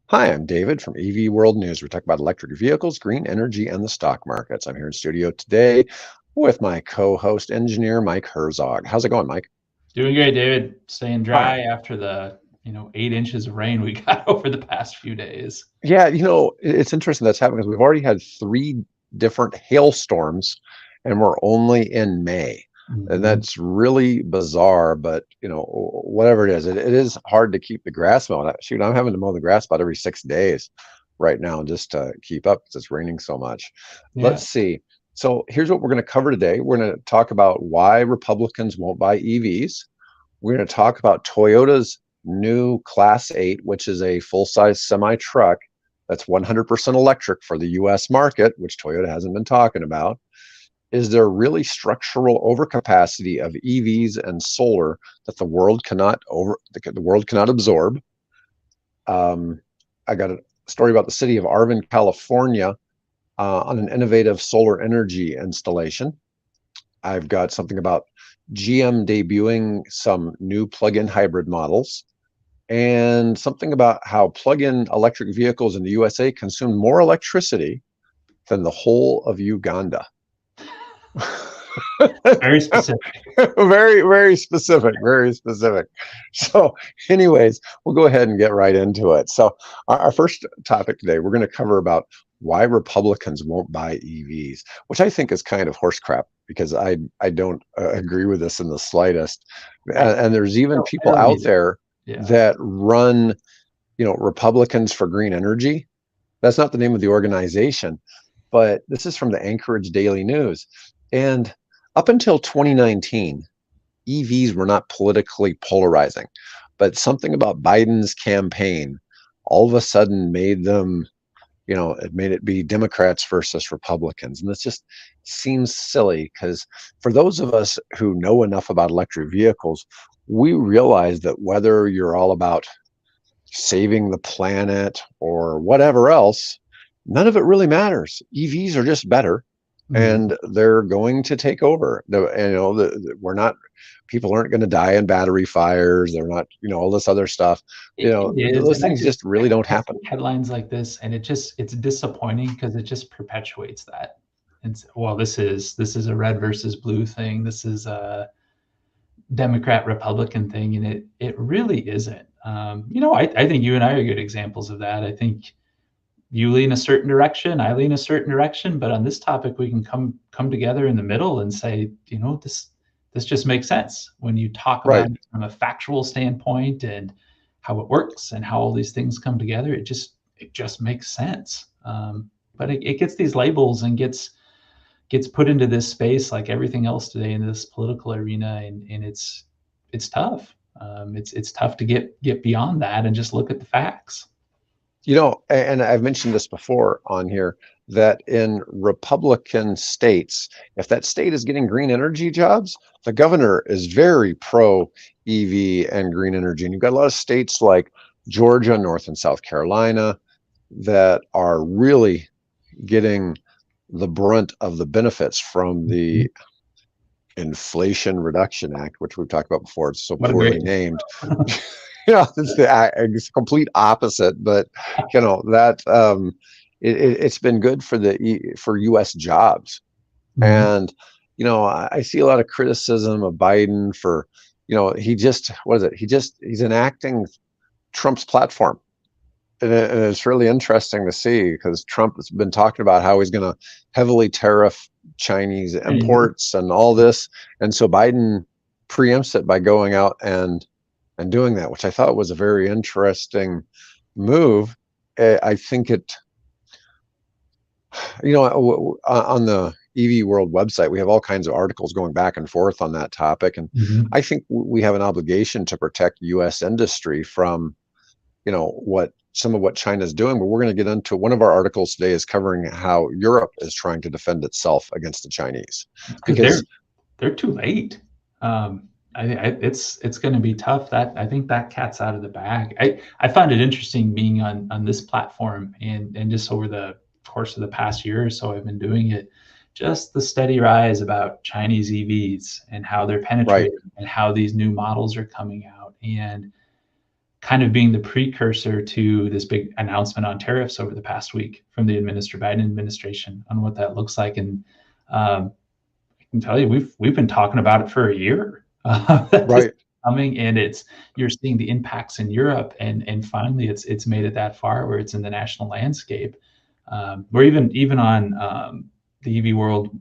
Hi, I'm David from EV World News. We talk about electric vehicles, green energy, and the stock markets. I'm here in studio today with my co-host engineer, Mike Herzog. How's it going, Mike? Doing great, David. Staying All right. dry after the 8 inches of rain we got over the past few days. Yeah, it's interesting that's happening because we've already had three different hailstorms and we're only in May. And Mhm. that's really bizarre, but whatever it is hard to keep the grass mowed. Shoot, I'm having to mow the grass about every 6 days right now just to keep up because it's raining so much. Yeah. Let's see. So here's what we're going to cover today. We're going to talk about why Republicans won't buy EVs. We're going to talk about Toyota's new Class 8, which is a full-size semi-truck that's 100% electric for the US market, which Toyota hasn't been talking about. Is there really structural overcapacity of EVs and solar that the world cannot absorb? Um, I got a story about the city of Arvin, California, on an innovative solar energy installation. I've got something about GM debuting some new plug-in hybrid models, and something about how plug-in electric vehicles in the USA consume more electricity than the whole of Uganda. Very specific. Very, very specific, very specific. So, anyways, we'll go ahead and get right into it. So, our first topic today, we're going to cover about why Republicans won't buy EVs, which I think is kind of horse crap because I don't agree with this in the slightest. I And there's even I people don't out either. there Yeah. that run, Republicans for Green Energy. That's not the name of the organization, but this is from the Anchorage Daily News. And up until 2019, EVs were not politically polarizing, but something about Biden's campaign all of a sudden made them, it made it be Democrats versus Republicans. And this just seems silly because for those of us who know enough about electric vehicles, we realize that whether you're all about saving the planet or whatever else, none of it really matters. EVs are just better Mhm. and they're going to take over. We're not, people aren't going to die in battery fires. They're not, all this other stuff. It is, Those and things just really don't I happen. see headlines like this, and it's disappointing because it just perpetuates that. It's well, this is a red versus blue thing. This is a Democrat Republican thing, and it really isn't. I think you and I are good examples of that. I think you lean a certain direction, I lean a certain direction, but on this topic, we can come together in the middle and say, this just makes sense when you talk about Right. it from a factual standpoint and how it works and how all these things come together. It just makes sense. But it gets these labels and gets put into this space like everything else today in this political arena, and it's tough. It's tough to get beyond that and just look at the facts. And I've mentioned this before on here that in Republican states, if that state is getting green energy jobs, the governor is very pro EV and green energy. And you've got a lot of states like Georgia, North and South Carolina that are really getting the brunt of the benefits from Mhm. the Inflation Reduction Act, which we've talked about before. It's so What a poorly great named. It's complete opposite, but that it's been good for for U.S. jobs. Mhm. And I see a lot of criticism of Biden for, he just what is it? He's enacting Trump's platform. And it's really interesting to see because Trump has been talking about how he's going to heavily tariff Chinese imports and all this, and so Biden preempts it by going out and doing that, which I thought was a very interesting move. I think on the EV World website, we have all kinds of articles going back and forth on that topic. And Mhm. I think we have an obligation to protect US industry from, some of what China's doing. But we're going to get into one of our articles today is covering how Europe is trying to defend itself against the Chinese. Because Because they're too late. It's going to be tough. That I think that cat's out of the bag. I found it interesting being on this platform and just over the course of the past year or so, I've been doing it. Just the steady rise about Chinese EVs and how they're right, penetrating and how these new models are coming out and kind of being the precursor to this big announcement on tariffs over the past week from the Biden administration on what that looks like. And I can tell you, we've been talking about it for a year. That this is Right. coming, and you're seeing the impacts in Europe, and finally it's made it that far where it's in the national landscape. We're even on the EV World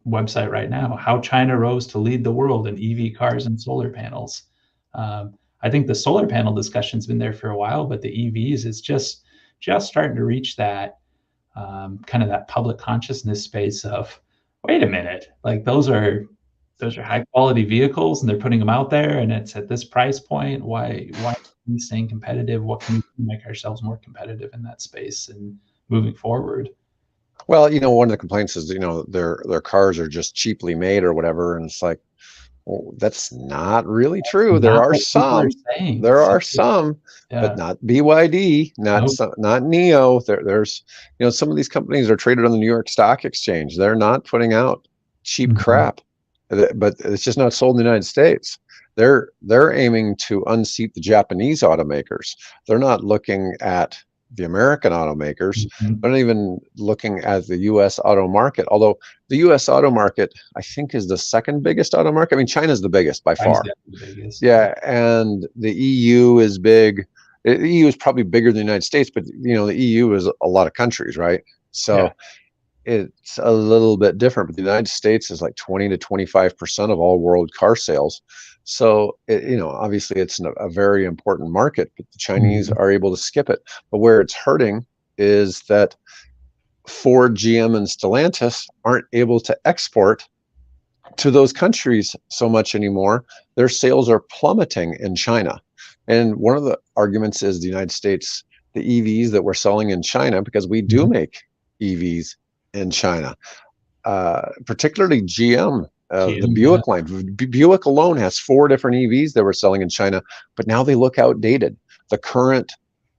website right now, how China rose to lead the world in EV cars and solar panels. I think the solar panel discussion's been there for a while, but the EVs is just starting to reach that kind of that public consciousness space of, wait a minute, like those are high quality vehicles, and they're putting them out there, and it's at this price point. Why are we staying competitive? What can we do to make ourselves more competitive in that space and moving forward? Well, one of the complaints is, their cars are just cheaply made or whatever, and it's like, well, that's not really true. There Not are what people are some, saying. there So, are some, but yeah. not BYD, Nope. not NEO. There's, some of these companies are traded on the New York Stock Exchange. They're not putting out cheap Mhm. crap, but it's just not sold in the United States. They're aiming to unseat the Japanese automakers. They're not looking at the American automakers. Mhm. They're not even looking at the U.S. auto market. Although the U.S. auto market, I think, is the second biggest auto market. I mean, China's the biggest by China's far. definitely the biggest. Yeah. Yeah, and the EU is big. The EU is probably bigger than the United States, but the EU is a lot of countries, right? Yeah. So it's a little bit different. But the United States is like 20 to 25% of all world car sales. So obviously it's a very important market, but the Chinese Mhm. are able to skip it. But where it's hurting is that Ford, GM, and Stellantis aren't able to export to those countries so much anymore. Their sales are plummeting in China. And one of the arguments is the United States, the EVs that we're selling in China, because we do Mhm. make EVs in China, particularly GM. The GM, yeah. Buick line, Buick alone has 4 different EVs that we're selling in China, but now they look outdated. The current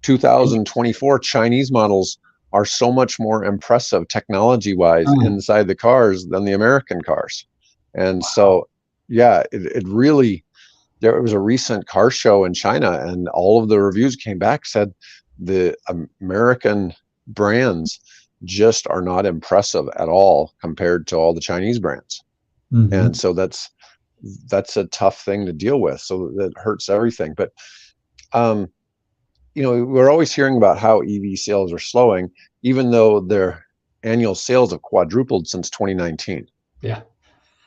Interesting. 2024 Chinese models are so much more impressive technology wise Huh. inside the cars than the American cars. And Wow. so, yeah, it really, there was a recent car show in China, and all of the reviews came back, said the American brands just are not impressive at all compared to all the Chinese brands. And Mhm. so that's a tough thing to deal with. So that hurts everything. But um, we're always hearing about how EV sales are slowing, even though their annual sales have quadrupled since 2019. Yeah.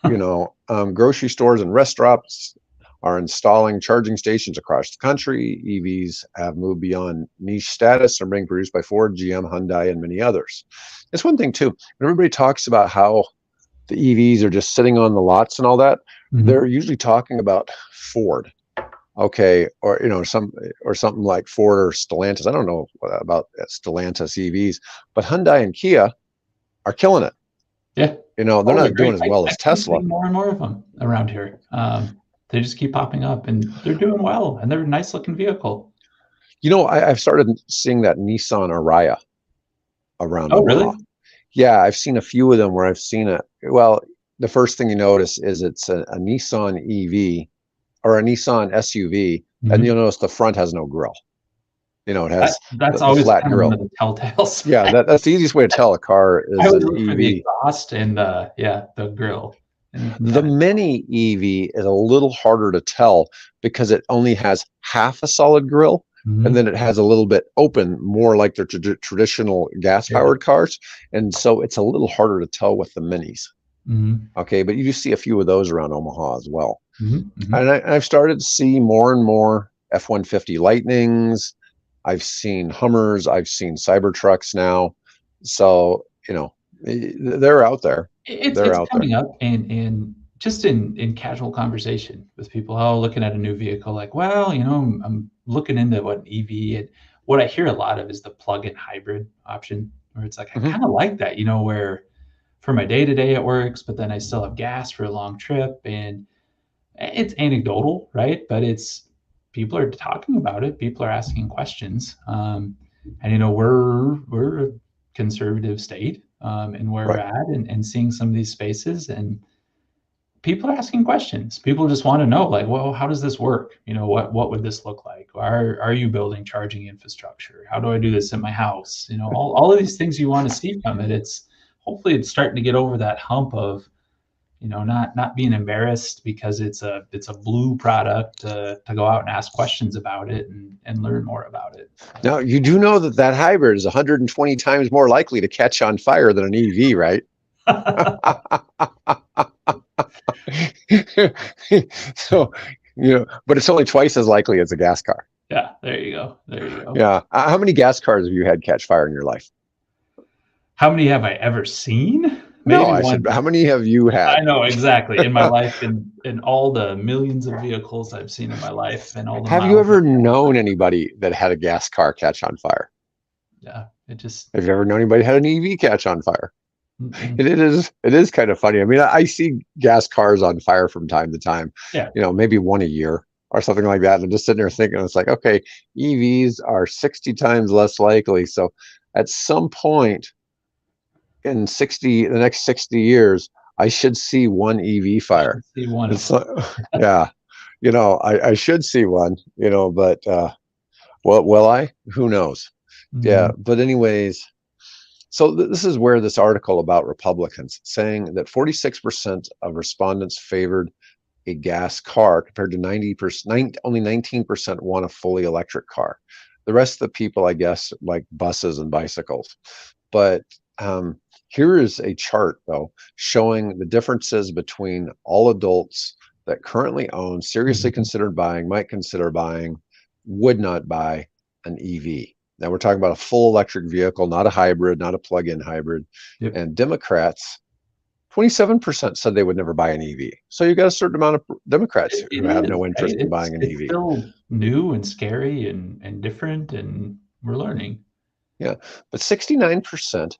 Grocery stores and restaurants are installing charging stations across the country. EVs have moved beyond niche status and are being produced by Ford, GM, Hyundai, and many others. It's one thing too. When everybody talks about how the EVs are just sitting on the lots and all that, Mhm. they're usually talking about Ford, okay, or something like Ford or Stellantis. I don't know about Stellantis EVs, but Hyundai and Kia are killing it. Yeah. They're Oh, they're not doing great. as I well I as keep Tesla. seeing more and more of them around here. They just keep popping up, and they're doing well, and they're a nice looking vehicle. I've started seeing that Nissan Ariya around Oh, Omaha. really? Yeah, I've seen a few of them where I've seen it. Well, the first thing you notice is it's a Nissan EV or a Nissan SUV, and Mhm. you'll notice the front has no grill. It has That's the always flat kind of one grill. of the telltales. Yeah, that's the easiest way to tell a car I is always an look for the EV. exhaust and the grill, and you can The kind of tell. Mini EV is a little harder to tell because it only has half a solid grill, and Mhm. then it has a little bit open, more like the traditional Yeah. gas-powered cars. And so it's a little harder to tell with the Minis. Mhm. Okay, but you do see a few of those around Omaha as well. Mhm. Mhm. And I've started to see more and more F-150 Lightnings. I've seen Hummers. I've seen Cybertrucks now. So, they're out there. They're It's out there. coming up, and just in casual conversation with people, oh, looking at a new vehicle, like, well, I'm looking into what an EV, and what I hear a lot of is the plug-in hybrid option, where it's like, I Mhm. kind of like that, where for my day to day it works, but then I still have gas for a long trip, and it's anecdotal, right? But it's people are talking about it, people are asking questions, and we're a conservative state, and where we're Right. at, and seeing some of these spaces, and people are asking questions. People just want to know, like, well, how does this work? What would this look like? Are you building charging infrastructure? How do I do this in my house? All of these things you want to see from it. Hopefully it's starting to get over that hump of, not being embarrassed because it's a blue product, to go out and ask questions about it and learn more about it. Now, you do know that hybrid is 120 times more likely to catch on fire than an EV, right? So, but it's only twice as likely as a gas car. Yeah, there you go. Yeah. How many gas cars have you had catch fire in your life? How many have I ever seen? No, Maybe I one. said, how many have you had? I know, exactly. In my life, in all the millions of vehicles I've seen in my life and all the Have you miles. ever known anybody that had a gas car catch on fire? Yeah, Have you ever known anybody that had an EV catch on fire? mm-mm. It is kind of funny. I mean, I see gas cars on fire from time to time. Yeah. Maybe one a year or something like that. And I'm just sitting there thinking, it's like, okay, EVs are 60 times less likely. So at some point in the next 60 years, I should see one EV fire. See one. It's like, yeah, I should see one, but well, will I? Who knows? Mm-hmm. Yeah. But anyways, so this is where this article about Republicans saying that 46% of respondents favored a gas car compared to 90%, only 19% want a fully electric car. The rest of the people, I guess, like buses and bicycles. But here is a chart, though, showing the differences between all adults that currently own, seriously considered buying, might consider buying, would not buy an EV. Now we're talking about a full electric vehicle, not a hybrid, not a plug-in hybrid. Yep. And Democrats, 27% said they would never buy an EV. So you got a certain amount of Democrats who have no interest in buying an EV. It's still new and scary and different, and we're learning. Yeah, but 69%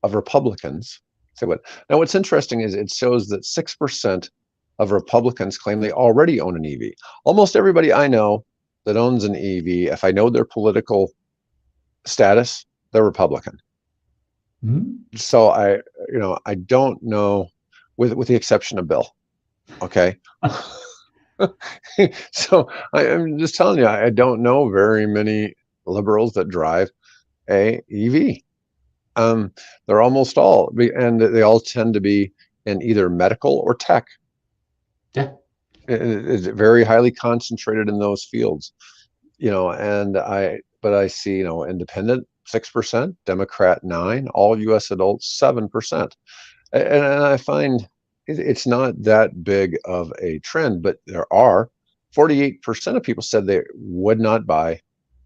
of Republicans say what? Now what's interesting is it shows that 6% of Republicans claim they already own an EV. Almost everybody I know that owns an EV, if I know their political status, they're Republican. Mm-hmm. So I don't know, with the exception of Bill. Okay. So I'm just telling you, I don't know very many liberals that drive a EV. They're almost all, and they all tend to be in either medical or tech. Yeah. It's very highly concentrated in those fields, but I see, independent 6%, Democrat 9%, all U.S. adults 7%. And I find it's not that big of a trend, but there are 48% of people said they would not buy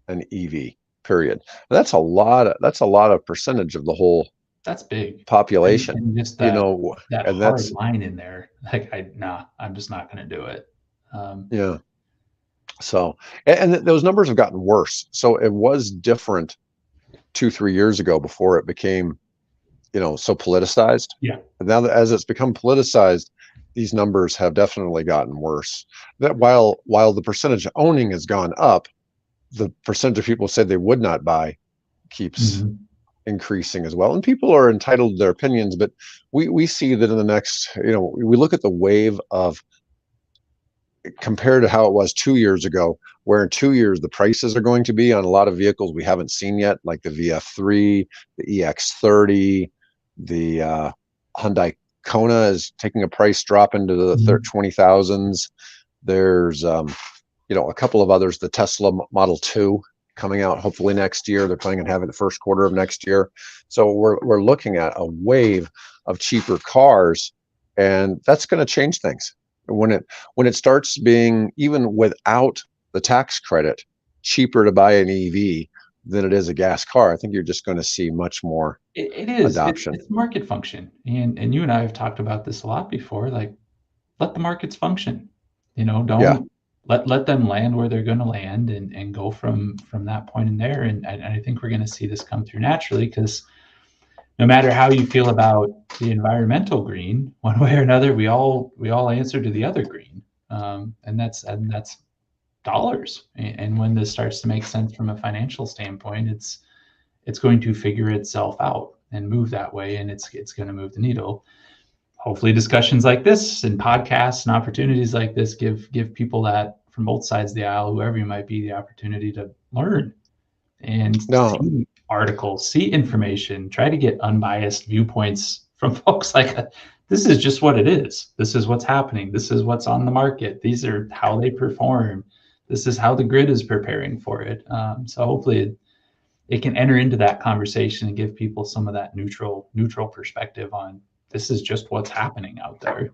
an EV, period. And that's a lot of percentage of the whole That's big population. and just that hard line in there. Like, I'm just not going to do it. Yeah. So, and those numbers have gotten worse. So it was different 2-3 years ago before it became, so politicized. Yeah. And now that as it's become politicized, these numbers have definitely gotten worse. That while the percentage owning has gone up, the percentage of people who said they would not buy keeps increasing as well. And people are entitled to their opinions, but we see that in the next, we look at the wave of, compared to how it was 2 years ago, where in 2 years the prices are going to be on a lot of vehicles we haven't seen yet, like the VF3, the EX30, the Hyundai Kona is taking a price drop into the 20,000s. There's a couple of others, the Tesla Model 2 coming out hopefully next year. They're planning on having the first quarter of next year. So we're looking at a wave of cheaper cars, and that's going to change things. When it starts being, even without the tax credit, cheaper to buy an EV than it is a gas car, I think you're just going to see much more adoption. It's market function, and you and I have talked about this a lot before. Like, let the markets function. Don't let them land where they're going to land, and go from that point in there. And I think we're going to see this come through naturally, because no matter how you feel about the environmental green, one way or another, we all answer to the other green, and that's dollars. And when this starts to make sense from a financial standpoint, it's going to figure itself out and move that way, and it's going to move the needle. hopefully discussions like this and podcasts and opportunities like this give people that from both sides of the aisle, whoever you might be, the opportunity to learn and No, see articles, see information, try to get unbiased viewpoints from folks like this is just what it is. This is what's happening. This is what's on the market. These are how they perform. This is how the grid is preparing for it. So hopefully it can enter into that conversation and give people some of that neutral perspective on this is just what's happening out there.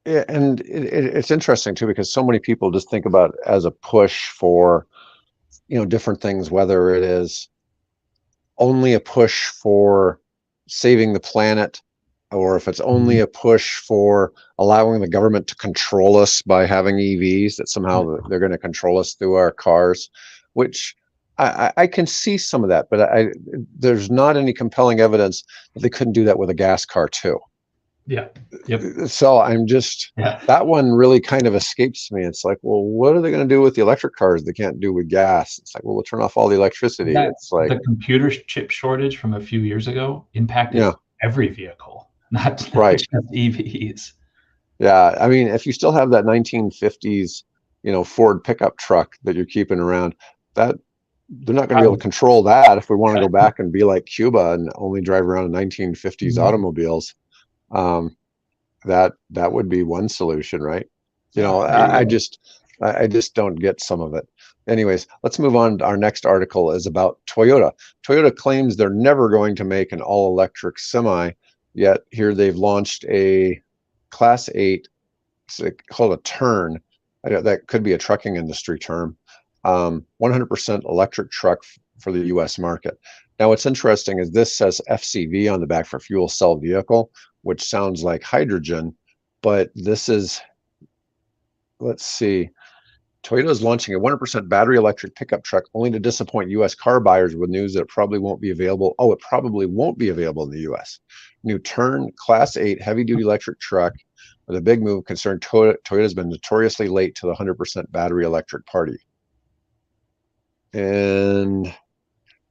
yeah, and it's interesting too because so many people just think about it as a push for, different things, whether it is only a push for saving the planet, or if it's only a push for allowing the government to control us by having EVs, that somehow they're going to control us through our cars, which I can see some of that, but there's not any compelling evidence that they couldn't do that with a gas car too. Yeah. Yep. So I'm just, Yeah. that one really kind of escapes me. It's like, well, what are they going to do with the electric cars they can't do with gas? It's like, well, we'll turn off all the electricity. It's like the computer chip shortage from a few years ago impacted yeah, every vehicle, not right. just EVs. Yeah, I mean, if you still have that 1950s, Ford pickup truck that you're keeping around, that they're not going to be able to control that if we want to go back and be like Cuba and only drive around in 1950s automobiles. That would be one solution, right? I just don't get some of it. Anyways, let's move on. Our next article is about Toyota. Toyota claims they're never going to make an all-electric semi, yet here they've launched a Class 8, called a Turn. That could be a trucking industry term. 100% electric truck for the U.S. market. Now, what's interesting is this says FCV on the back for fuel cell vehicle, which sounds like hydrogen, but this is, let's see, Toyota is launching a 100% battery electric pickup truck only to disappoint U.S. car buyers with news that it probably won't be available. Oh, it probably won't be available in the U.S. New Turn Class 8 heavy-duty electric truck with a big move concerned Toyota has been notoriously late to the 100% battery electric party. And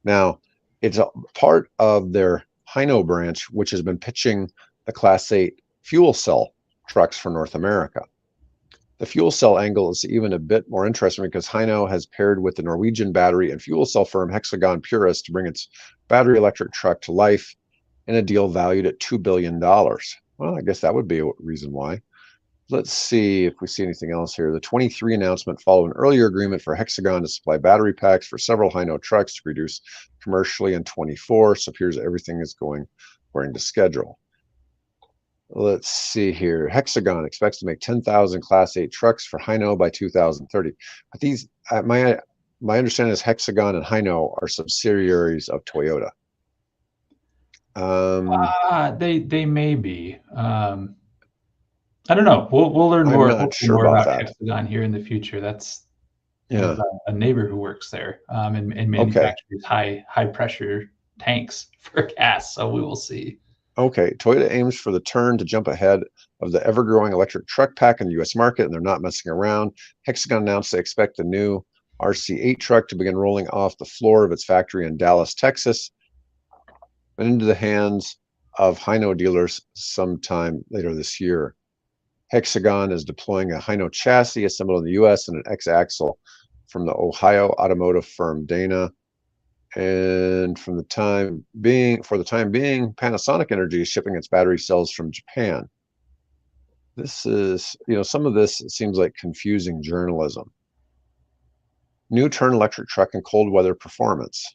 now it's a part of their Hino branch, which has been pitching the Class 8 fuel cell trucks for North America. The fuel cell angle is even a bit more interesting because Hino has paired with the Norwegian battery and fuel cell firm Herzog to bring its battery electric truck to life in a deal valued at $2 billion. Well, I guess that would be a reason why. Let's see if we see anything else here. The 23 announcement followed an earlier agreement for Herzog to supply battery packs for several Hino trucks to produce commercially in 24. So it appears everything is going according to schedule. Let's see here. Herzog expects to make 10,000 Class 8 trucks for Hino by 2030. But these, my understanding is Herzog and Hino are subsidiaries of Toyota. They may be. I don't know. We'll learn more. I'm not sure about that. Herzog here in the future. That's yeah. A neighbor who works there and manufactures high pressure tanks for gas. So we will see. Okay, Toyota aims for the Turn to jump ahead of the ever-growing electric truck pack in the U.S. market, and they're not messing around. Herzog announced they expect the new RC8 truck to begin rolling off the floor of its factory in Dallas, Texas, and into the hands of Hino dealers sometime later this year. Herzog is deploying a Hino chassis assembled in the U.S. and an X-axle from the Ohio automotive firm Dana. And for the time being, Panasonic Energy is shipping its battery cells from Japan. This is, some of this seems like confusing journalism. New Turn electric truck and cold weather performance.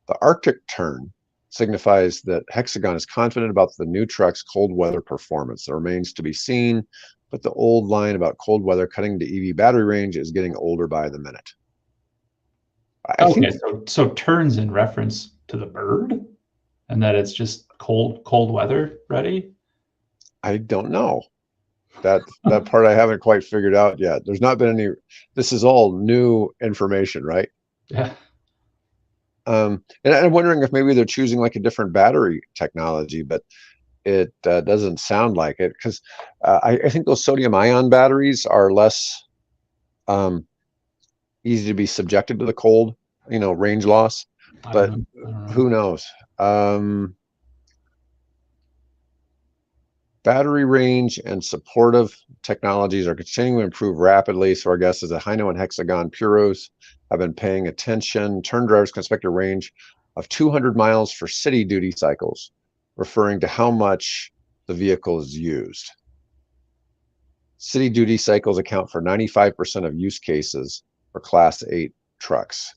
The Arctic Turn signifies that Herzog is confident about the new truck's cold weather performance. It remains to be seen, but the old line about cold weather cutting to EV battery range is getting older by the minute. I think so turns in reference to the bird and that it's just cold weather ready. I don't know. That part I haven't quite figured out yet. There's not been any, this is all new information, right? Yeah. And I'm wondering if maybe they're choosing like a different battery technology, but it doesn't sound like it because I think those sodium ion batteries are less easy to be subjected to the cold, range loss, but who knows? Battery range and supportive technologies are continuing to improve rapidly. So our guess is that Hino and Hexagon Puros have been paying attention. Turn drivers can expect a range of 200 miles for city duty cycles, referring to how much the vehicle is used. City duty cycles account for 95% of use cases for Class 8 trucks.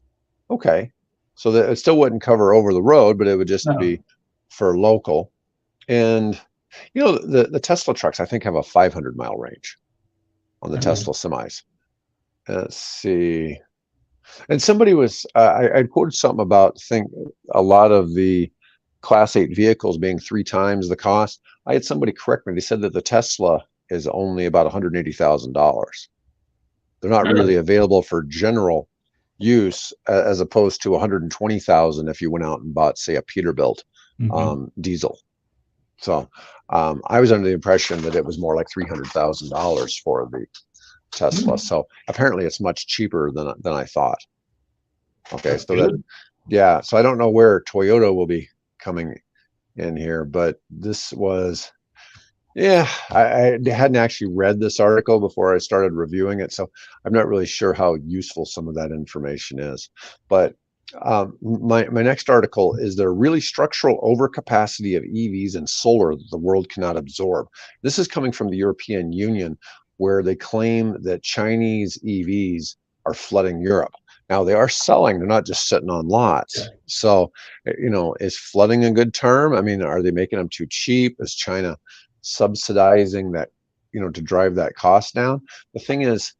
Okay, so that it still wouldn't cover over the road, but it would just No. be for local. And you know, the Tesla trucks, I think, have a 500-mile range on the Tesla semis. Let's see. And somebody was, I quoted something about, a lot of the Class 8 vehicles being 3 times the cost. I had somebody correct me. They said that the Tesla is only about $180,000. They're not really available for general use, as opposed to 120,000 if you went out and bought, say, a Peterbilt diesel. So I was under the impression that it was more like $300,000 for the Tesla. So apparently it's much cheaper than I thought. Okay, That's so good. yeah, so I don't know where Toyota will be coming in here, but this was, yeah, I hadn't actually read this article before I started reviewing it, so I'm not really sure how useful some of that information is. But my next article is there really structural overcapacity of EVs and solar that the world cannot absorb. This is coming from the European Union, where they claim that Chinese EVs are flooding Europe. Now they are selling; they're not just sitting on lots. Yeah. So, you know, is flooding a good term? I mean, are they making them too cheap? Is China subsidizing that, you know, to drive that cost down? The thing is,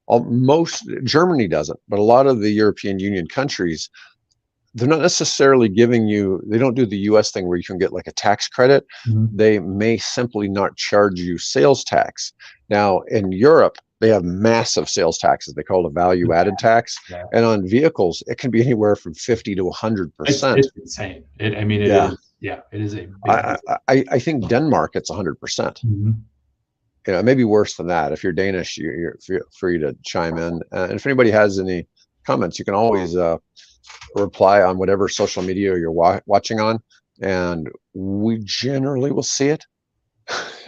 most Germany doesn't, but a lot of the European Union countries, they're not necessarily giving you, they don't do the US thing where you can get like a tax credit. They may simply not charge you sales tax. Now in Europe, they have massive sales taxes. They call it a value added tax. Yeah. And on vehicles, it can be anywhere from 50 to 100%. It's insane. I mean, it is. Yeah, it is a big. I think Denmark, it's 100%. You know, it may be worse than that. If you're Danish, you're free to chime in. And if anybody has any comments, you can always reply on whatever social media you're watching on, and we generally will see it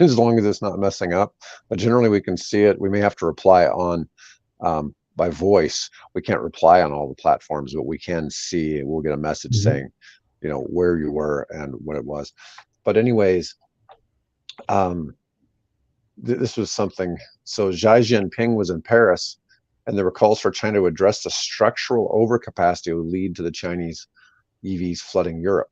as long as it's not messing up. But generally, we can see it. We may have to reply on by voice. We can't reply on all the platforms, but we can see. We'll get a message saying, you know, where you were and what it was. But anyways, this was something. So Xi Jinping was in Paris, and there were calls for China to address the structural overcapacity that would lead to the Chinese EVs flooding Europe.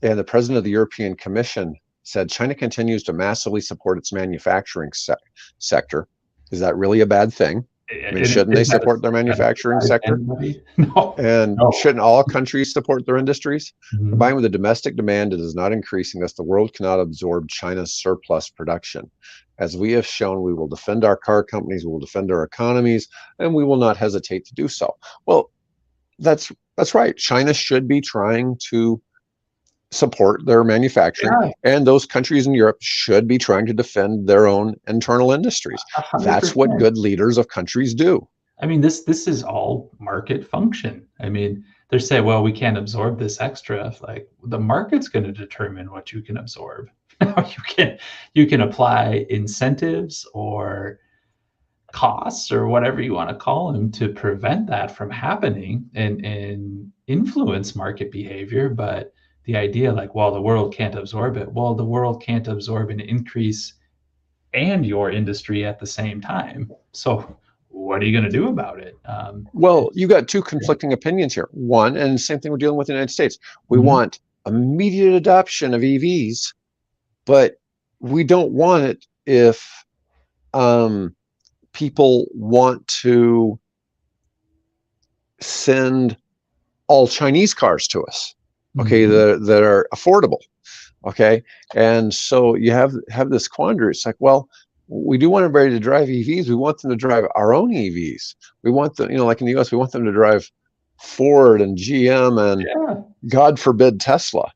And the president of the European Commission said China continues to massively support its manufacturing sector. Is that really a bad thing? I mean, shouldn't they support their manufacturing sector? No. And shouldn't all countries support their industries? Combined with the domestic demand, it is not increasing, thus the world cannot absorb China's surplus production. As we have shown, we will defend our car companies, we will defend our economies, and we will not hesitate to do so. Well, that's right. China should be trying to support their manufacturing, and those countries in Europe should be trying to defend their own internal industries. 100%. That's what good leaders of countries do. I mean, this is all market function. I mean, they're saying, well, we can't absorb this extra. Like, the market's going to determine what you can absorb. you can apply incentives or costs or whatever you want to call them to prevent that from happening and influence market behavior. But the idea, like, well, the world can't absorb it. Well, the world can't absorb an increase and your industry at the same time. So what are you going to do about it? Well, you got two conflicting opinions here. One, and the same thing we're dealing with in the United States. We want immediate adoption of EVs, but we don't want it if people want to send all Chinese cars to us, okay, that are affordable, okay? And so you have this quandary. It's like, well, we do want everybody to drive EVs. We want them to drive our own EVs. We want them, you know, like in the US, we want them to drive Ford and GM and God forbid Tesla.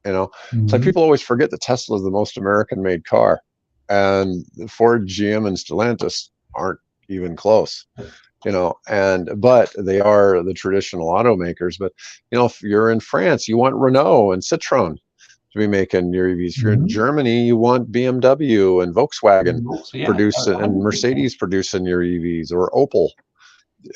You know, it's like people always forget that Tesla is the most American-made car, and Ford, GM, and Stellantis aren't even close. You know, but they are the traditional automakers. But you know, if you're in France, you want Renault and Citroën. to be making your EVs. If you're in Mhm. Germany, you want BMW and Volkswagen So yeah, producing and 100%. Mercedes producing your EVs, or Opel.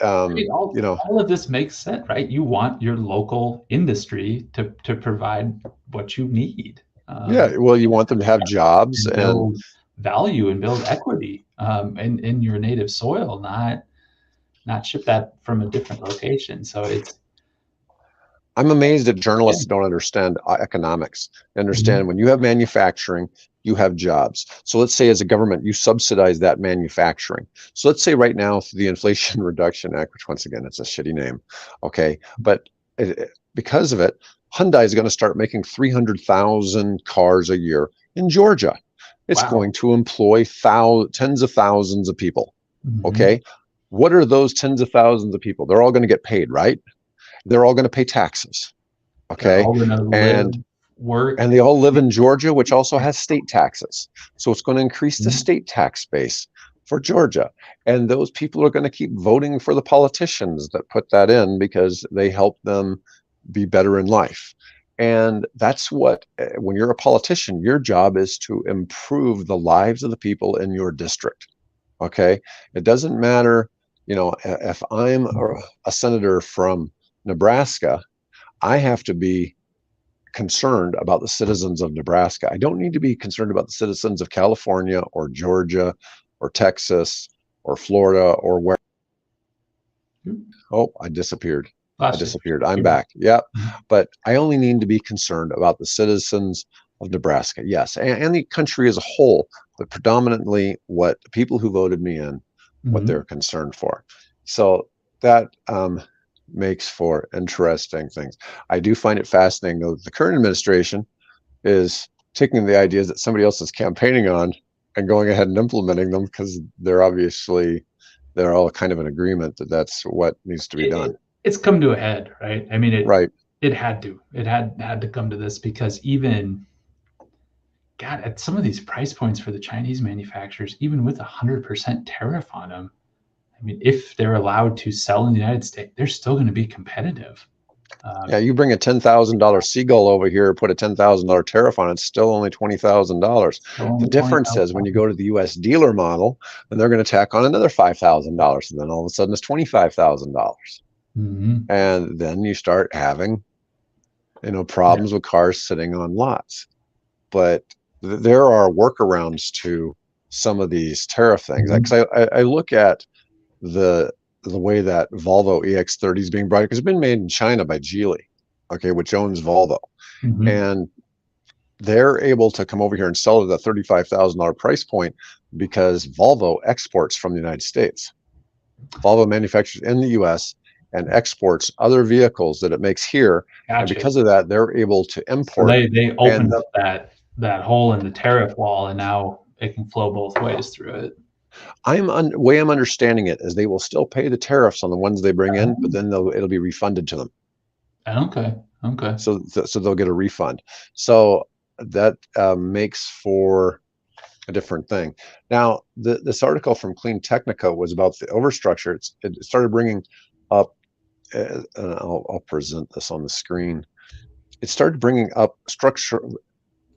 I mean, You know, all of this makes sense, right? You want your local industry to provide what you need, yeah. Well, you want them to have jobs, and and build value and build equity, in your native soil, not ship that from a different location. So it's I'm amazed that yeah. journalists don't understand economics. Understand Mhm. when you have manufacturing, you have jobs. So let's say as a government, you subsidize that manufacturing. So let's say right now through the Inflation Reduction Act, which once again, it's a shitty name. Okay. But because of it, Hyundai is going to start making 300,000 cars a year in Georgia. It's Wow. going to employ tens of thousands of people. Mhm. Okay. What are those tens of thousands of people? They're all going to get paid, right? They're all going to pay taxes. They're Okay. all gonna live, And work. and they all live in Georgia, which also has state taxes. So it's going to increase the Mhm. state tax base for Georgia. And those people are going to keep voting for the politicians that put that in because they help them be better in life. And that's what, when you're a politician, your job is to improve the lives of the people in your district. Okay. It doesn't matter, if I'm a senator from Nebraska, I have to be concerned about the citizens of Nebraska. I don't need to be concerned about the citizens of California or Georgia or Texas or Florida or where. Oh, I disappeared. I Last year. disappeared. I'm You're back. back. Yep. Mhm. But I only need to be concerned about the citizens of Nebraska. Yes. And the country as a whole, but predominantly what the people who voted me in, what they're Mhm. concerned for. So that makes for interesting things. I do find it fascinating, though, that the current administration is taking the ideas that somebody else is campaigning on and going ahead and implementing them because they're all kind of in agreement that that's what needs to be done. It's come to a head, right? I mean, Right. it had to. It had to come to this because even God, at some of these price points for the Chinese manufacturers, even with 100% tariff on them, I mean, if they're allowed to sell in the United States, they're still going to be competitive. Yeah, Um, you bring a $10,000 seagull over here, put a $10,000 tariff on it, it's still only $20,000. still The only difference is when you 20,000. go to the US dealer model, then they're going to tack on another $5,000. And then all of a sudden it's $25,000. Mm-hmm. And then you start having, Yeah. problems with cars sitting on lots. But there are workarounds to some of these tariff things. Mm-hmm. Because I look at the the way that Volvo EX30 is being brought, because it's been made in China by Geely, okay, which owns Volvo, Mm-hmm. and they're able to come over here and sell it at a $35,000 price point because Volvo exports from the United States. Volvo manufactures in the U.S. and exports other vehicles that it makes here, and Gotcha. because of that, they're able to So import. they opened And up that hole in the tariff wall, and now it can flow both ways through it. way I'm understanding it is they will still pay the tariffs on the ones they bring in, but then it'll be refunded to them. Okay. Okay. So they'll get a refund. So that makes for a different thing. Now, this article from Clean Technica was about the overstructure. It started bringing up, I'll present this on the screen. It started bringing up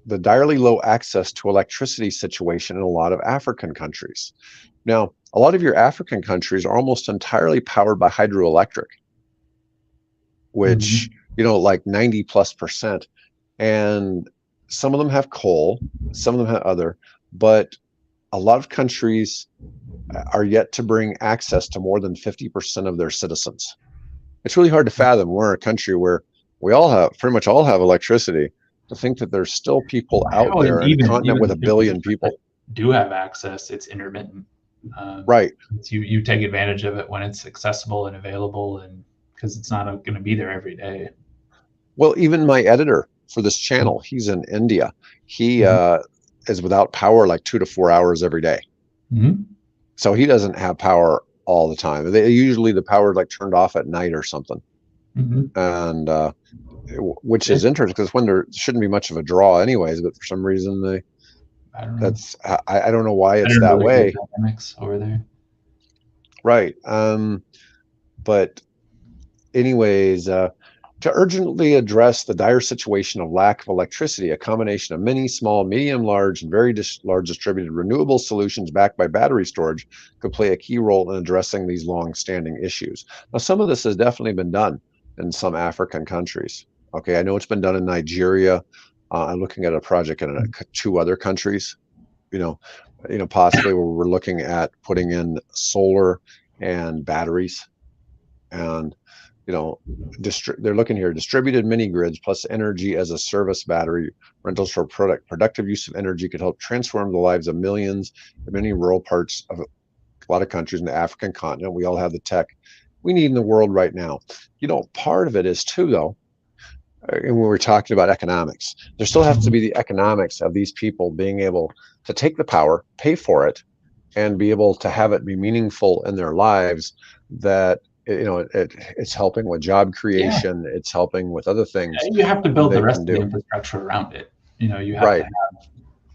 the direly low access to electricity situation in a lot of African countries. Now, a lot of your African countries are almost entirely powered by hydroelectric, which, Mm-hmm. like 90+%. And some of them have coal, some of them have other, but a lot of countries are yet to bring access to more than 50% of their citizens. It's really hard to fathom. We're a country where we all have, pretty much all have electricity, to think that there's still people out Well, and there in a continent even with the a 50% billion that people. do have access, it's intermittent. Right. You take advantage of it when it's accessible and available, and because it's not going to be there every day. Well, even my editor for this channel, he's in India. He Mhm. is without power like 2 to 4 hours every day. Mhm. So he doesn't have power all the time. Usually the power is like turned off at night or something. Mhm. And which Yeah, is interesting because when there shouldn't be much of a draw anyways, but for some reason I don't know. that's I don't know why I it's don't know that the grid way. dynamics over there. Right. But anyways, To urgently address the dire situation of lack of electricity, a combination of many, small, medium, large, and very large distributed renewable solutions backed by battery storage could play a key role in addressing these long-standing issues. Now, some of this has definitely been done in some African countries. Okay, I know it's been done in Nigeria. I'm looking at a project in two other countries. You know, possibly where we're looking at putting in solar and batteries, and you know, they're looking here distributed mini grids plus energy as a service battery rentals for productive use of energy could help transform the lives of millions in many rural parts of a lot of countries in the African continent. We all have the tech we need in the world right now. Part of it is too, though, and when we're talking about economics, there still has to be the economics of these people being able to take the power, pay for it, and be able to have it be meaningful in their lives. That it's helping with job Yeah. creation, it's helping with other things You have to build the they rest can of the do. infrastructure around it. You have to Right. have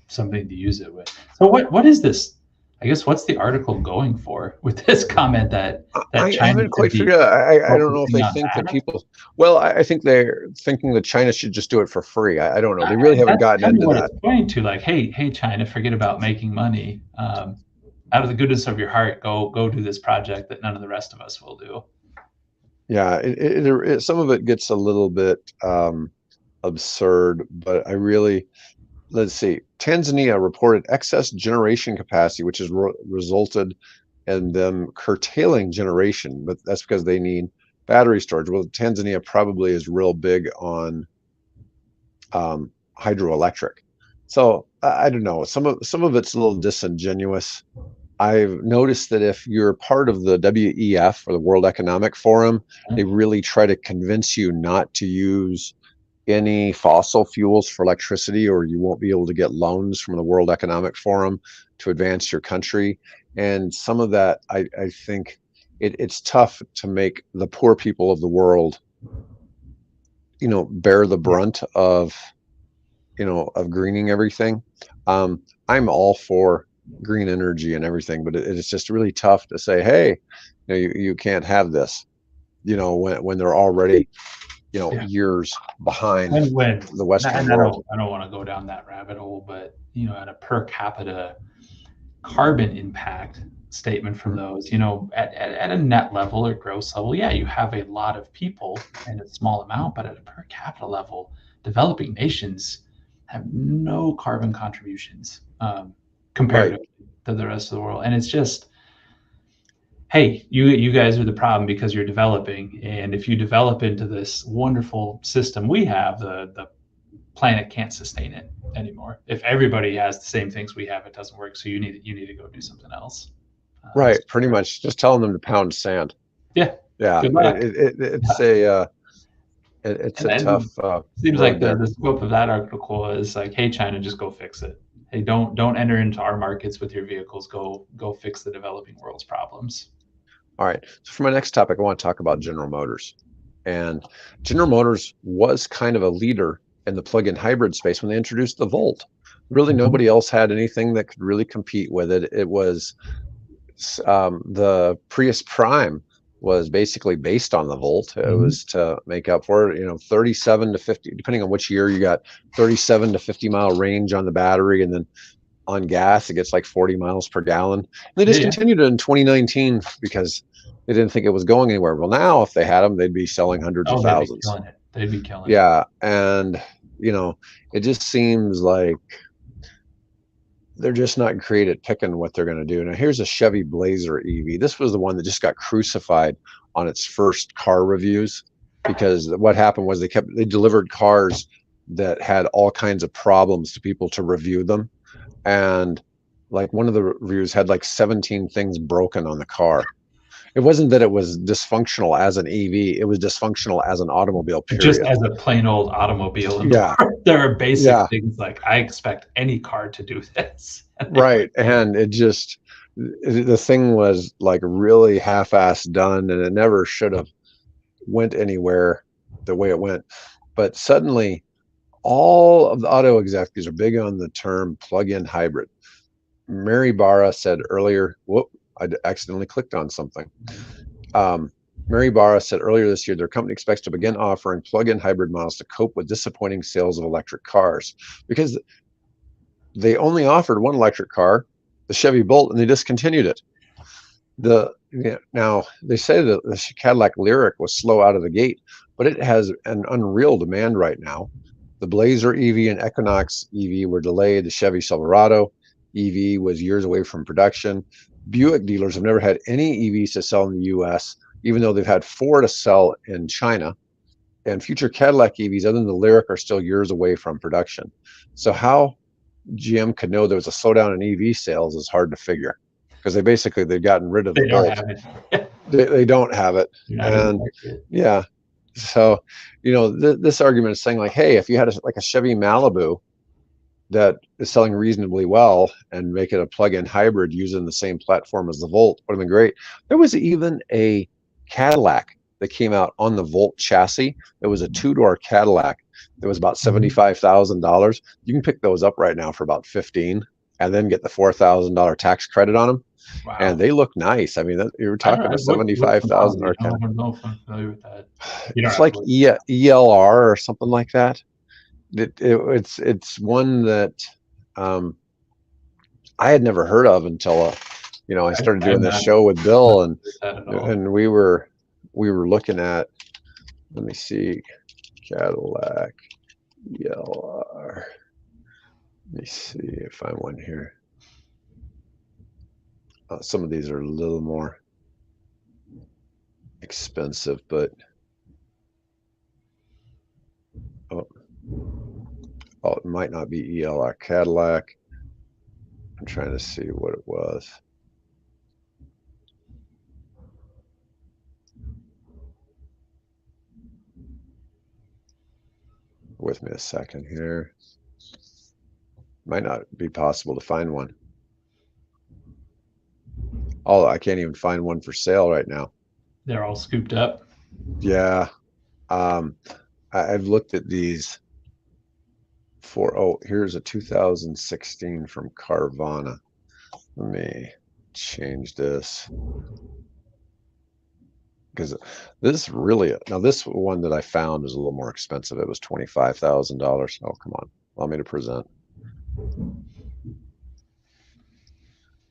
something to use it with. So what is this? I guess what's the article going for with this comment that I China haven't could quite be figured out. I don't know if focusing they on think that that? people. Well, I think they're thinking that China should just do it for free. I don't know. They really haven't That's gotten kind of into what that. it's pointing to. Like, hey, China, forget about making money. Out of the goodness of your heart, go do this project that none of the rest of us will do. Yeah, some of it gets a little bit absurd, but I really let's see. Tanzania reported excess generation capacity, which has resulted in them curtailing generation, but that's because they need battery storage. Well, Tanzania probably is real big on hydroelectric. So I don't know. Some of it's a little disingenuous. I've noticed that if you're part of the WEF or the World Economic Forum, they really try to convince you not to use any fossil fuels for electricity, or you won't be able to get loans from the World Economic Forum to advance your country. And some of that, I think it's tough to make the poor people of the world, bear the brunt of greening everything. I'm all for green energy and everything, but it's just really tough to say, hey, you can't have this, when they're already, Yeah. years behind When the Western and world. I don't want to go down that rabbit hole, but at a per capita carbon impact statement from those, at a net level or gross level, yeah, you have a lot of people in a small amount, but at a per capita level, developing nations have no carbon contributions Right. comparatively to the rest of the world. And it's just, hey, you guys are the problem because you're developing. And if you develop into this wonderful system we have, the planet can't sustain it anymore. If everybody has the same things we have, it doesn't work. So you need to go do something else. Right. Pretty much just telling them to pound sand. Yeah. Yeah. Good luck. It's a And tough seems like road the, there. the scope of that article is like, hey, China, just go fix it. Hey, don't enter into our markets with your vehicles. Go fix the developing world's problems. All right. So for my next topic, I want to talk about General Motors. And General Motors was kind of a leader in the plug-in hybrid space when they introduced the Volt. Really, nobody else had anything that could really compete with it. It was the Prius Prime was basically based on the Volt. It was to make up for it, 37 to 50, depending on which year you got, 37 to 50-mile range on the battery, and then on gas, it gets like 40 miles per gallon. And they discontinued it in 2019 because they didn't think it was going anywhere. Well, now if they had them, they'd be selling hundreds of They'd be thousands. killing it. They'd be killing it. Yeah, and it just seems like they're just not great at picking what they're going to do. Now, here's a Chevy Blazer EV. This was the one that just got crucified on its first car reviews, because what happened was they delivered cars that had all kinds of problems to people to review them. And like one of the reviews had like 17 things broken on the car. It wasn't that it was dysfunctional as an EV, it was dysfunctional as an automobile, Just period. as a plain old automobile in the Yeah. world, there are basic Yeah. things like I expect any car to do this. Right. And the thing was like really half-assed done, and it never should have went anywhere the way it went. But suddenly all of the auto executives are big on the term plug-in hybrid. Mary Barra said earlier, whoop, I accidentally clicked on something. Mary Barra said earlier this year their company expects to begin offering plug-in hybrid models to cope with disappointing sales of electric cars, because they only offered one electric car, the Chevy Bolt, and they discontinued it. Now they say that the Cadillac Lyriq was slow out of the gate, but it has an unreal demand right now. The Blazer EV and Equinox EV were delayed. The Chevy Silverado EV was years away from production. Buick dealers have never had any EVs to sell in the US, even though they've had 4 to sell in China. And future Cadillac EVs, other than the Lyriq, are still years away from production. So how GM could know there was a slowdown in EV sales is hard to figure, because they've gotten rid of the They don't Bolt. have it. They don't have it. You're not in the And market. yeah, so this argument is saying, like, hey, if you had like a Chevy Malibu that is selling reasonably well and make it a plug-in hybrid using the same platform as the Volt, would have been great. There was even a Cadillac that came out on the Volt chassis. It was a 2-door Cadillac that was about $75,000. You can pick those up right now for about 15, and then get the $4,000 tax credit on them. Wow. And they look nice. I mean, you were talking a $75,000 I don't know if I'm familiar with that. It's like ELR or something like that. It's one that I had never heard of until I started doing this show with Bill, and we were looking at, let me see, Cadillac ELR. Let me see if I find one here. Some of these are a little more expensive, but oh, it might not be ELR Cadillac. I'm trying to see what it was. With me a second here. Might not be possible to find one. Oh, I can't even find one for sale right now. They're all scooped up. Yeah. I've looked at these here's a 2016 from Carvana. Let me change this, because this one that I found is a little more expensive. It was $25,000. Oh, come on. Allow me to present.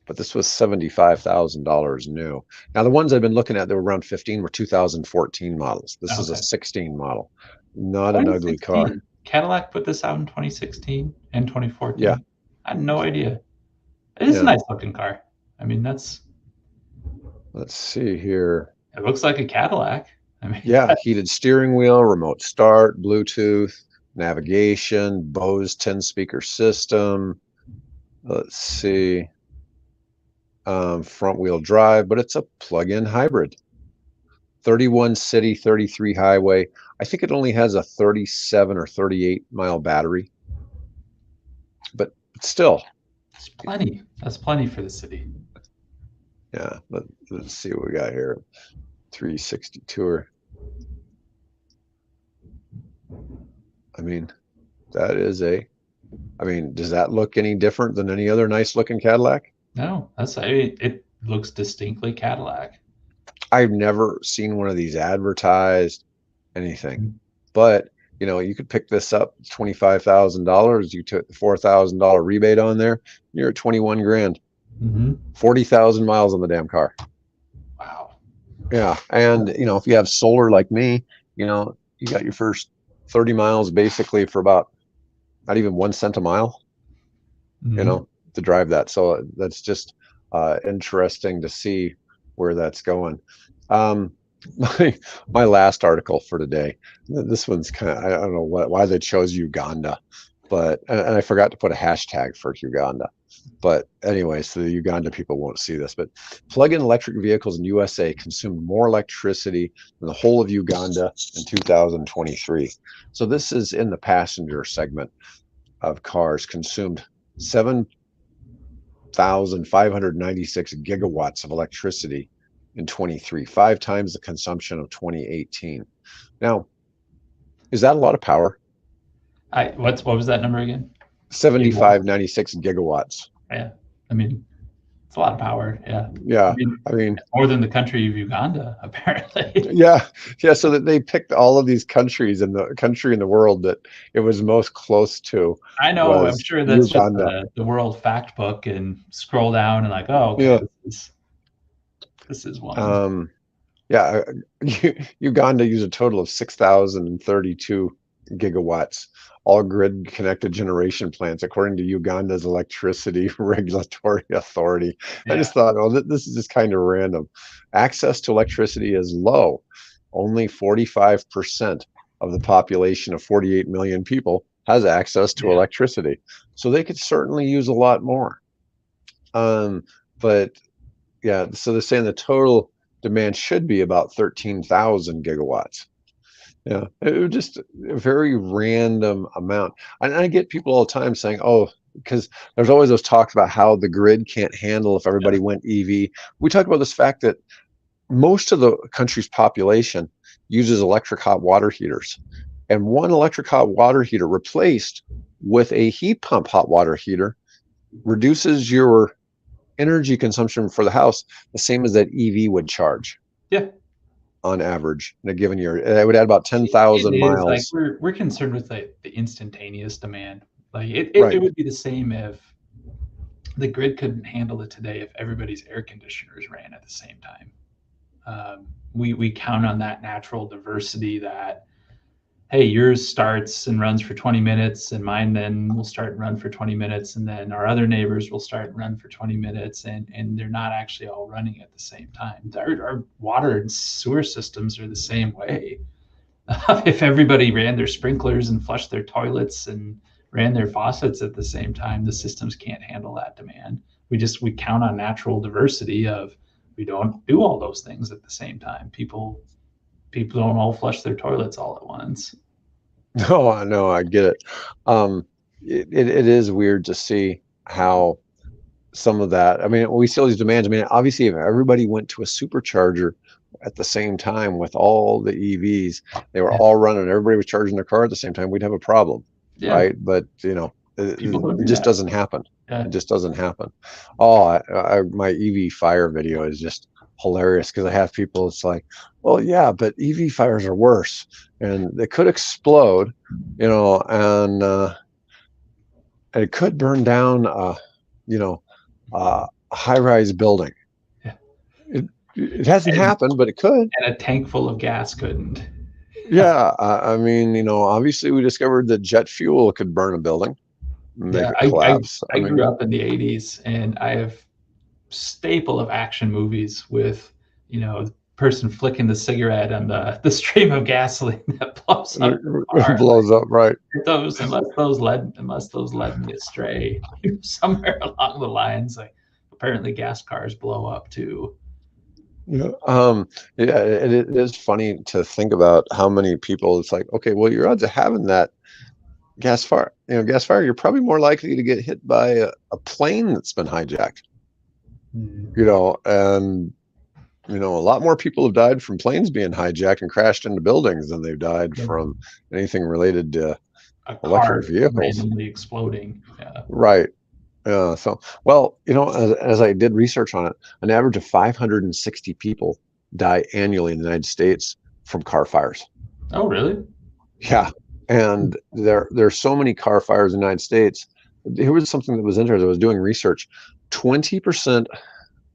But this was $75,000 new. Now, the ones I've been looking at that were around 15 were 2014 models. This is a 16 model. Not an ugly car. Cadillac put this out in 2016 and 2014. Yeah. I had no idea. It is a nice looking car. I mean, let's see here. It looks like a Cadillac. I mean, yeah, heated steering wheel, remote start, Bluetooth, navigation, Bose 10-speaker system. Let's see. Front wheel drive, but it's a plug-in hybrid. 31 city, 33 highway. I think it only has a 37 or 38 mile battery, but still, it's plenty. That's plenty for the city. Yeah, let's see what we got here. 360 Tour. I mean, does that look any different than any other nice looking Cadillac? No, it looks distinctly Cadillac. I've never seen one of these advertised, anything. But you could pick this up, $25,000. You took the $4,000 rebate on there, you're at 21 grand. 40,000 miles on the damn car. Wow. Yeah, and if you have solar like me, you got your first 30 miles basically for about not even 1 cent a mile. To drive that. So that's just interesting to see where that's going. My last article for today, this one's kind of, I don't know why they chose Uganda, but and I forgot to put a hashtag for Uganda. But anyway, so the Uganda people won't see this, but plug-in electric vehicles in USA consumed more electricity than the whole of Uganda in 2023. So this is in the passenger segment of cars, consumed 7,596 gigawatts of electricity in 23, 5 times the consumption of 2018. Now, is that a lot of power? What was that number again? 7,596 gigawatts. Yeah, I mean, It's a lot of power. Yeah. I Yeah, mean, I mean, more than the country of Uganda, apparently. yeah, yeah. So that they picked all of these countries, and the country in the world that it was most close to I know. I'm was sure that's just Uganda. the World Fact Book, and scroll down and like, oh, okay, Yeah. this is one. Um, yeah, Uganda used a total of 6,032 gigawatts, all grid connected generation plants, according to Uganda's electricity regulatory authority. I Yeah. just thought, oh, this is just kind of random. Access to electricity is low. Only 45% of the population of 48 million people has access to Yeah. electricity. So they could certainly use a lot more. But yeah, so they're saying the total demand should be about 13,000 gigawatts. Yeah, it was just a very random amount. And I get people all the time saying, oh, because there's always those talks about how the grid can't handle if everybody went EV. We talk about this fact that most of the country's population uses electric hot water heaters. And one electric hot water heater replaced with a heat pump hot water heater reduces your energy consumption for the house the same as that EV would charge Yeah. on average in a given year. It would add about It 10,000 is like miles. we're concerned with the instantaneous demand. Like it Right. would be the same if the grid couldn't handle it today if everybody's air conditioners ran at the same time. We count on that natural diversity that, hey, yours starts and runs for 20 minutes and mine then will start and run for 20 minutes, and then our other neighbors will start and run for 20 minutes, and they're not actually all running at the same time. Our water and sewer systems are the same way. If everybody ran their sprinklers and flushed their toilets and ran their faucets at the same time, the systems can't handle that demand. We count on natural diversity of, we don't do all those things at the same time. People don't all flush their toilets all at once. No, I know, I get it. It is weird to see how some of that, I mean, we see all these demands. I mean, obviously, if everybody went to a supercharger at the same time with all the EVs, they were Yeah. all running, everybody was charging their car at the same time, we'd have a problem, Yeah. right? But, it, People don't it do just that. doesn't happen. Yeah. It just doesn't happen. Oh, my EV fire video is just hilarious because I have people, it's like, well, yeah, but EV fires are worse and they could explode, and it could burn down, a high-rise building. Yeah. It hasn't And, happened, but it could. and a tank full of gas couldn't. Yeah, I mean, obviously we discovered that jet fuel could burn a building, make Yeah, it collapse. I I grew mean, up in the 80s, and I have staple of action movies with, the person flicking the cigarette and the stream of gasoline that blows up the it car. blows up, right? Unless those led me astray somewhere along the lines, like apparently gas cars blow up too. Yeah. Yeah, it is funny to think about how many people it's like, okay, well, your odds of having that gas fire, you're probably more likely to get hit by a plane that's been hijacked, and a lot more people have died from planes being hijacked and crashed into buildings than they've died Yeah. from anything related to A car electric vehicles. randomly exploding. Yeah. Right. So, well, as I did research on it, an average of 560 people die annually in the United States from car fires. Oh, really? Yeah. And there's so many car fires in the United States. Here was something that was interesting. I was doing research. 20%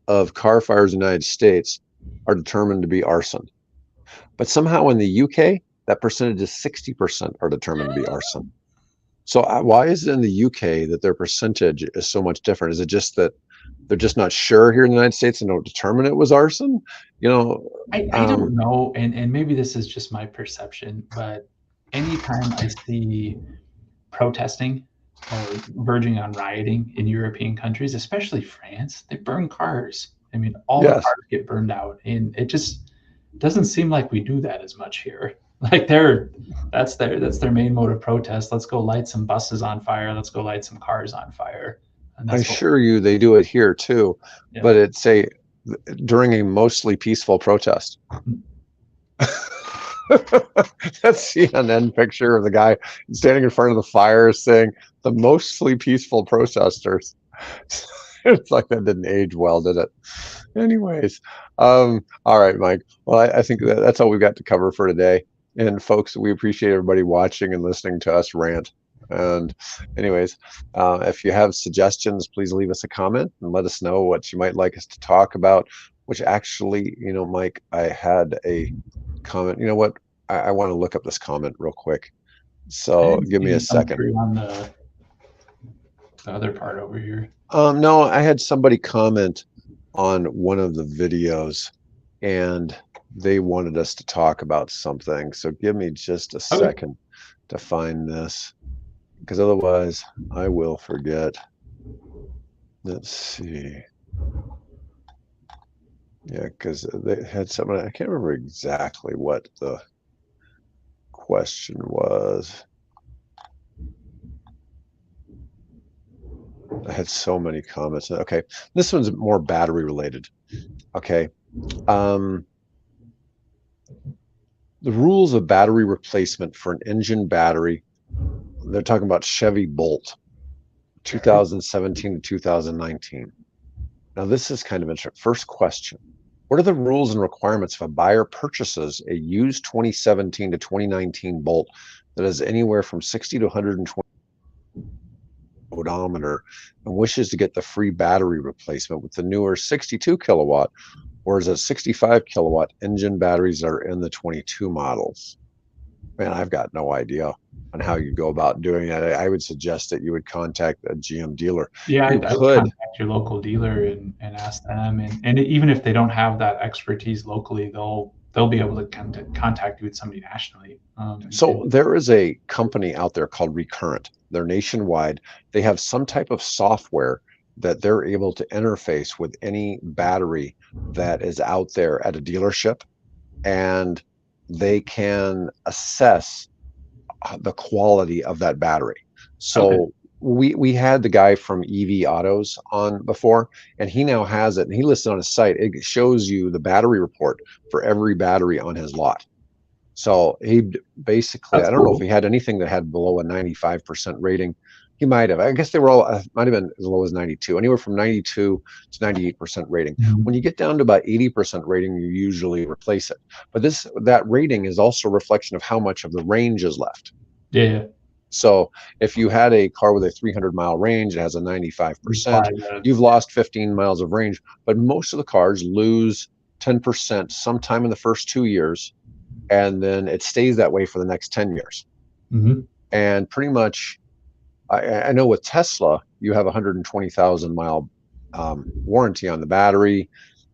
of car fires in the United States are determined to be arson. But somehow in the UK, that percentage is 60% are determined to be arson. So why is it in the UK that their percentage is so much different? Is it just that they're just not sure here in the United States and don't determine it was arson? I don't know, and maybe this is just my perception, but anytime I see protesting or verging on rioting in European countries, especially France, they burn cars. I mean, all the Yes. cars get burned out, and it just doesn't seem like we do that as much here. Like that's their main mode of protest. Let's go light some buses on fire. Let's go light some cars on fire. And I that's assure you they do it here too, Yeah. but it's during a mostly peaceful protest. That CNN picture of the guy standing in front of the fire saying the mostly peaceful protesters. It's like that didn't age well, did it? Anyways, all right, Mike. Well, I think that's all we've got to cover for today. And folks, we appreciate everybody watching and listening to us rant. And anyways, if you have suggestions, please leave us a comment and let us know what you might like us to talk about. Which actually, Mike, I had a comment. You know what? I want to look up this comment real quick. I So didn't give see me a any come second. through on the other part over here. No, I had somebody comment on one of the videos and they wanted us to talk about something. So give me just a Okay. second to find this because otherwise I will forget. Let's see. Yeah, because they had something, I can't remember exactly what the question was. I had so many comments. Okay, this one's more battery related. Okay. The rules of battery replacement for an engine battery, they're talking about Chevy Bolt, 2017 to 2019. Now, this is kind of interesting. First question. What are the rules and requirements if a buyer purchases a used 2017 to 2019 Bolt that is anywhere from 60 to 120 odometer and wishes to get the free battery replacement with the newer 62 kilowatt or is it 65 kilowatt engine batteries that are in the 22 models? Man, I've got no idea on how you go about doing that. I would suggest that you would contact a GM dealer. Yeah, You I'd could. contact your local dealer and ask them. And even if they don't have that expertise locally, they'll be able to contact you with somebody nationally. So there is a company out there called Recurrent. They're nationwide. They have some type of software that they're able to interface with any battery that is out there at a dealership, and they can assess the quality of that battery. Okay. So we had the guy from EV Autos on before, and he now has it, and he listed on his site. It shows you the battery report for every battery on his lot. So he basically, That's I don't know if cool. he had anything that had below a 95% rating. He might have. I guess they were all might have been as low as 92, anywhere from 92 to 98% rating. Mhm. When you get down to about 80% rating, you usually replace it. But that rating is also a reflection of how much of the range is left. Yeah. So if you had a car with a 300-mile range, it has a 95%, you've lost 15 miles of range. But most of the cars lose 10% sometime in the first 2 years, and then it stays that way for the next 10 years. Mm-hmm. And pretty much, I know with Tesla, you have a 120,000 mile warranty on the battery.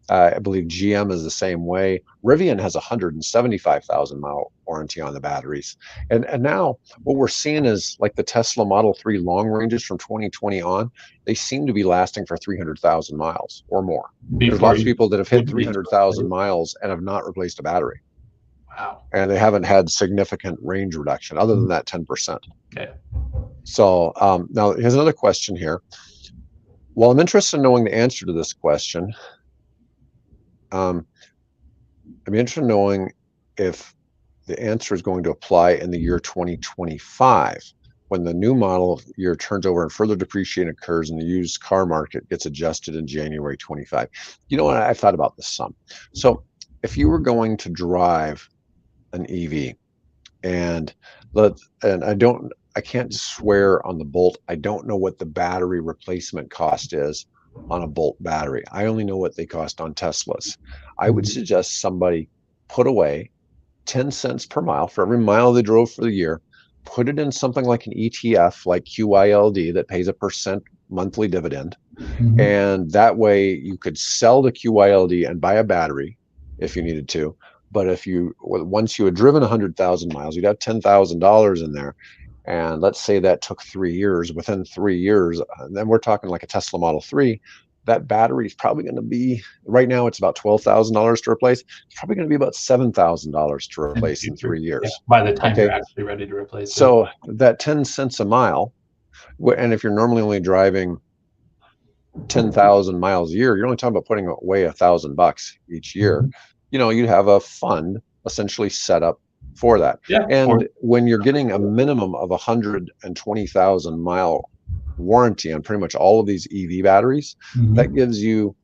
I believe GM is the same way. Rivian has a 175,000 mile warranty on the batteries. And now what we're seeing is like the Tesla Model 3 long ranges from 2020 on, they seem to be lasting for 300,000 miles or more. There's lots of people that have hit 300,000 miles and have not replaced a battery. Wow. And they haven't had significant range reduction other than that 10%. Okay. So now here's another question here. Well, I'm interested in knowing the answer to this question. I'm interested in knowing if the answer is going to apply in the year 2025 when the new model year turns over and further depreciation occurs and the used car market gets adjusted in January 25. You know what? I've thought about this some. So if you were going to drive an EV and I can't swear on the Bolt. I don't know what the battery replacement cost is on a Bolt battery. I only know what they cost on Teslas. I would suggest somebody put away 10 cents per mile for every mile they drove for the year, put it in something like an ETF, like QYLD, that pays a percent monthly dividend. Mm-hmm. And that way you could sell the QYLD and buy a battery if you needed to. But once you had driven 100,000 miles, you'd have $10,000 in there. And let's say that took 3 years. Within 3 years, then we're talking like a Tesla Model 3, that battery is probably going to be, right now it's about $12,000 to replace. It's probably going to be about $7,000 to replace in 3 years. Yeah, by the time you're actually ready to replace it. So that 10 cents a mile, and if you're normally only driving 10,000 miles a year, you're only talking about putting away $1,000 each year. Mm-hmm. You'd have a fund essentially set up for that. Yeah. And when you're getting a minimum of 120,000 mile warranty on pretty much all of these EV batteries, that Mhm. gives you,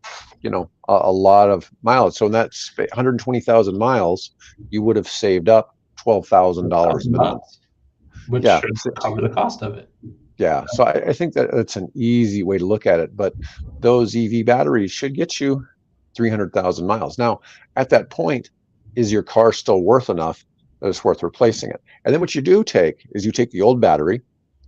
a lot of mileage. So in that 120,000 miles, you would have saved up $12,000 a month. $1,000, which Yeah. should cover the cost of it. Yeah. So I think that it's an easy way to look at it, but those EV batteries should get you 300,000 miles. Now, at that point, is your car still worth enough that it's worth replacing it? And then what you do take is you take the old battery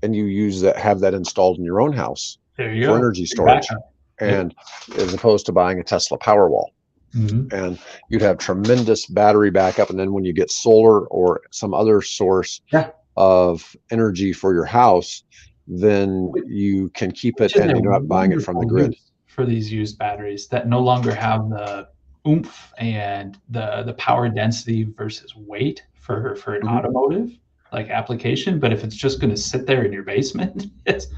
and you use that, have that installed in your own house There you for go. energy Free storage. backup. Yep. And as opposed to buying a Tesla Powerwall, Mhm. and you'd have tremendous battery backup. And then when you get solar or some other source Yeah. of energy for your house, then you can keep it Which is and a you're not buying it from the wonderful grid. use for these used batteries that no longer have the oomph and the power density versus weight for an Mhm. automotive like application. But if it's just going to sit there in your basement, it's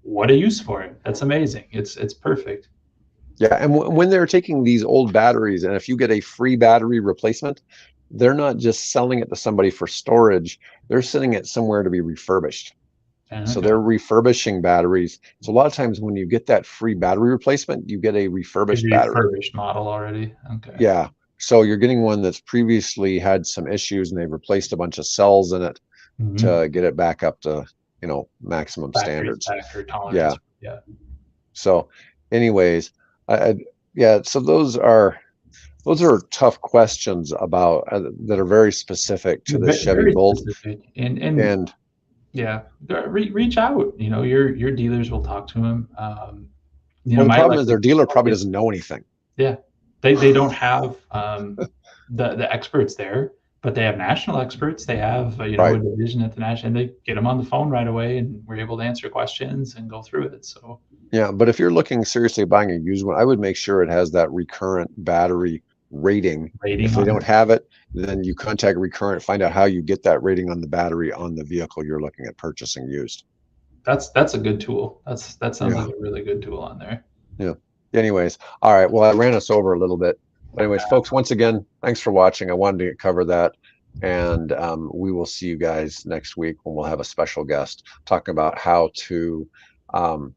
what a use for it. That's amazing. It's perfect. Yeah, and when they're taking these old batteries, and if you get a free battery replacement, they're not just selling it to somebody for storage, they're sending it somewhere to be refurbished. So Okay. they're refurbishing batteries. So a lot of times when you get that free battery replacement, you get a A refurbished battery. refurbished model already. Okay. Yeah. So you're getting one that's previously had some issues and they've replaced a bunch of cells in it Mhm. to get it back up to, maximum Factory standards. spec or Yeah. tolerance. Yeah. So anyways, yeah, so those are tough questions about that are very specific to the Chevy Very Bolt. specific. And And yeah, reach out. Your dealers will talk to him. well, the My problem is their electric dealer vehicle, probably doesn't know anything. yeah, they don't have the experts there, but they have national experts. They have a Right. division at the national, and they get them on the phone right away, and we're able to answer questions and go through it. So Yeah, but if you're looking seriously at buying a used one, I would make sure it has that recurrent battery rating. If rating they on don't it, have it, then you contact Recurrent, find out how you get that rating on the battery on the vehicle you're looking at purchasing used. that's a good tool. That sounds Yeah. like a really good tool on there. Yeah. Anyways, all right. Well, I ran us over a little bit. But anyways, folks, once again, thanks for watching. I wanted to cover that. And we will see you guys next week when we'll have a special guest talking about how to um,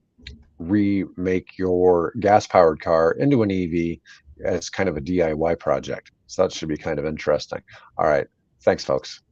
remake your gas-powered car into an EV as kind of a DIY project. So that should be kind of interesting. All right. Thanks, folks.